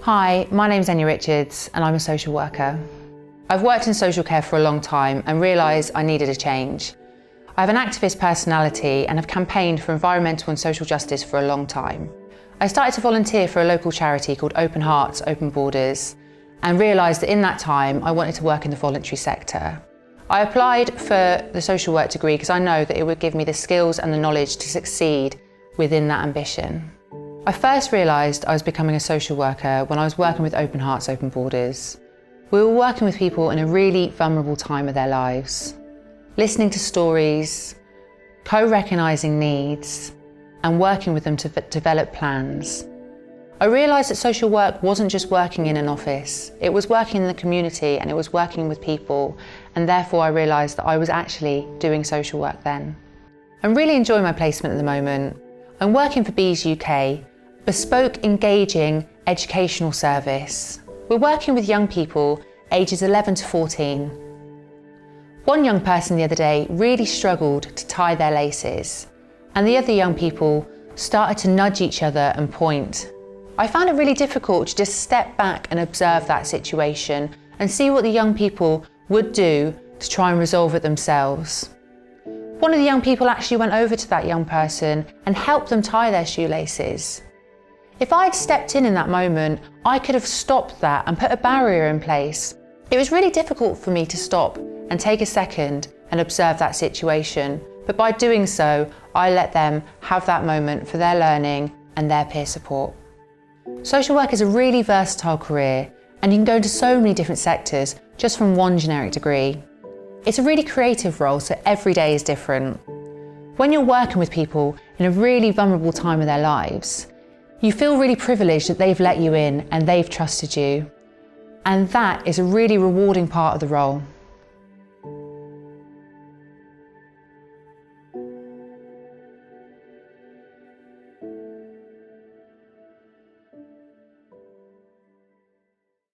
Hi, my name's Enya and I'm a social worker. I've worked in social care for a long time and realised I needed a change. I have an activist personality and have campaigned for environmental and social justice for a long time. I started to volunteer for a local charity called Open Hearts, Open Borders and realised that in that time I wanted to work in the voluntary sector. I applied for the social work degree because I know that it would give me the skills and the knowledge to succeed within that ambition. I first realised I was becoming a social worker when I was working with Open Hearts, Open Borders. We were working with people in a really vulnerable time of their lives, listening to stories, co-recognising needs, and working with them to develop plans. I realised that social work wasn't just working in an office, it was working in the community and it was working with people, and therefore I realised that I was actually doing social work then. I'm really enjoying my placement at the moment. I'm working for Bees UK, bespoke, engaging educational service. We're working with young people ages 11 to 14. One young person the other day really struggled to tie their laces, and the other young people started to nudge each other and point. I found it really difficult to just step back and observe that situation and see what the young people would do to try and resolve it themselves. One of the young people actually went over to that young person and helped them tie their shoelaces. If I'd stepped in that moment, I could have stopped that and put a barrier in place. It was really difficult for me to stop and take a second and observe that situation, but by doing so, I let them have that moment for their learning and their peer support. Social work is a really versatile career and you can go into so many different sectors just from one generic degree. It's a really creative role, so every day is different. When you're working with people in a really vulnerable time of their lives, you feel really privileged that they've let you in and they've trusted you. And that is a really rewarding part of the role.